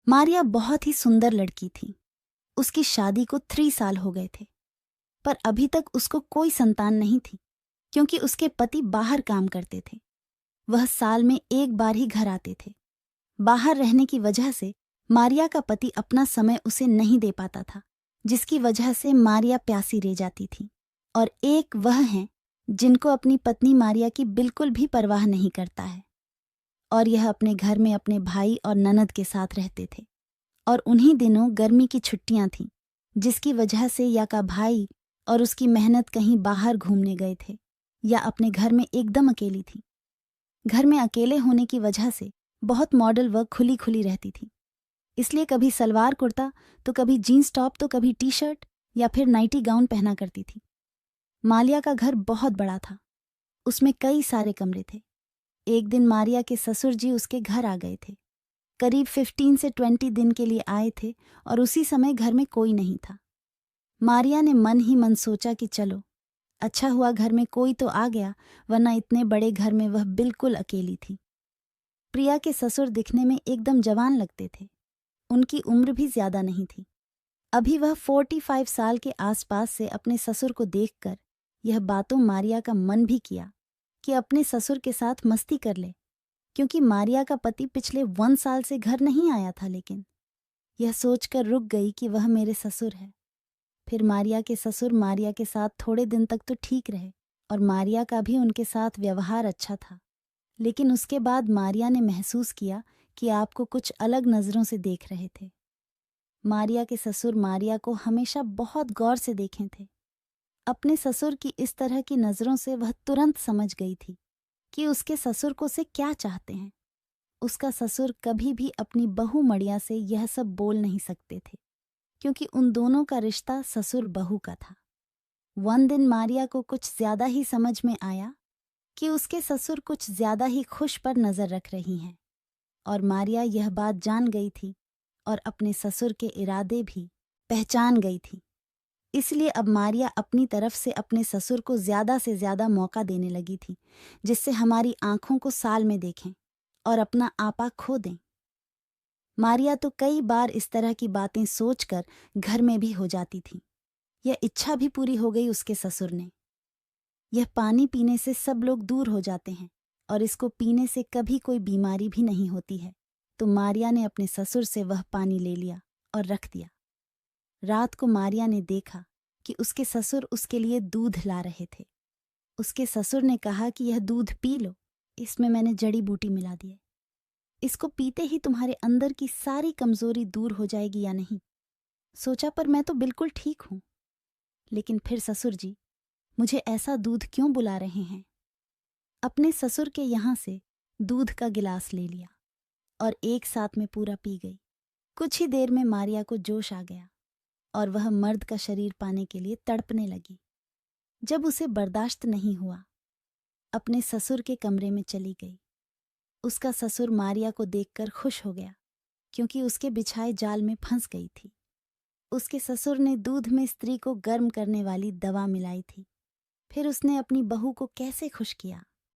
मारिया बहुत ही सुंदर लड़की थी। उसकी शादी को 3 साल हो गए थे, पर अभी तक उसको कोई संतान नहीं थी, क्योंकि उसके पति बाहर काम करते थे। वह साल में एक बार ही घर आते थे। बाहर रहने की वजह से मारिया का पति अपना समय उसे नहीं दे पाता था, जिसकी वजह से मारिया प्यासी रह जाती थी। और एक वह हैं जिनको अपनी पत्नी मारिया की बिल्कुल भी परवाह नहीं करता है, और यह अपने घर में अपने भाई और ननद के साथ रहते थे। और उन्हीं दिनों गर्मी की छुट्टियां थीं, जिसकी वजह से या का भाई और उसकी मेहनत कहीं बाहर घूमने गए थे, या अपने घर में एकदम अकेली थी। घर में अकेले होने की वजह से बहुत मॉडल वर्क खुली खुली रहती थी, इसलिए कभी सलवार कुर्ता तो कभी जीन्स टॉप तो कभी टी शर्ट या फिर नाइटी गाउन पहना करती थी। मालिया का घर बहुत बड़ा था, उसमें कई सारे कमरे थे। एक दिन मारिया के ससुर जी उसके घर आ गए थे। करीब 15 से 20 दिन के लिए आए थे और उसी समय घर में कोई नहीं था। मारिया ने मन ही मन सोचा कि चलो, अच्छा हुआ घर में कोई तो आ गया, वरना इतने बड़े घर में वह बिल्कुल अकेली थी। प्रिया के ससुर दिखने में एकदम जवान लगते थे। उनकी उम्र भी ज्यादा नहीं थी। अभी वह 45 साल के आसपास से अपने ससुर को देखकर यह बातों मारिया का मन भी किया कि अपने ससुर के साथ मस्ती कर ले, क्योंकि मारिया का पति पिछले 1 साल से घर नहीं आया था। लेकिन यह सोचकर रुक गई कि वह मेरे ससुर है। फिर मारिया के ससुर मारिया के साथ थोड़े दिन तक तो ठीक रहे और मारिया का भी उनके साथ व्यवहार अच्छा था। लेकिन उसके बाद मारिया ने महसूस किया कि आपको कुछ अलग नजरों से देख रहे थे। मारिया के ससुर मारिया को हमेशा बहुत गौर से देखे थे। अपने ससुर की इस तरह की नजरों से वह तुरंत समझ गई थी कि उसके ससुर को से क्या चाहते हैं। उसका ससुर कभी भी अपनी बहू मड़िया से यह सब बोल नहीं सकते थे, क्योंकि उन दोनों का रिश्ता ससुर बहू का था। वन दिन मारिया को कुछ ज्यादा ही समझ में आया कि उसके ससुर कुछ ज्यादा ही खुश पर नजर रख रही हैं, और मारिया यह बात जान गई थी और अपने ससुर के इरादे भी पहचान गई थी। इसलिए अब मारिया अपनी तरफ से अपने ससुर को ज्यादा से ज्यादा मौका देने लगी थी, जिससे हमारी आंखों को साल में देखें और अपना आपा खो दें। मारिया तो कई बार इस तरह की बातें सोचकर घर में भी हो जाती थी। यह इच्छा भी पूरी हो गई उसके ससुर ने। यह पानी पीने से सब लोग दूर हो जाते हैं और इसको पीने से कभी कोई बीमारी भी नहीं होती है। तो मारिया ने अपने ससुर से वह पानी ले लिया और रख दिया। रात को मारिया ने देखा कि उसके ससुर उसके लिए दूध ला रहे थे। उसके ससुर ने कहा कि यह दूध पी लो, इसमें मैंने जड़ी बूटी मिला दी है। इसको पीते ही तुम्हारे अंदर की सारी कमजोरी दूर हो जाएगी या नहीं। सोचा, पर मैं तो बिल्कुल ठीक हूं। लेकिन फिर ससुर जी मुझे ऐसा दूध क्यों बुला रहे हैं। अपने ससुर के यहां से दूध का गिलास ले लिया और एक साथ में पूरा पी गई। कुछ ही देर में मारिया को जोश आ गया और वह मर्द का शरीर पाने के लिए तड़पने लगी। जब उसे बर्दाश्त नहीं हुआ, अपने ससुर के कमरे में चली गई। उसका ससुर मारिया को देखकर खुश हो गया, क्योंकि उसके बिछाए जाल में फंस गई थी। उसके ससुर ने दूध में स्त्री को गर्म करने वाली दवा मिलाई थी। फिर उसने अपनी बहू को कैसे खुश किया।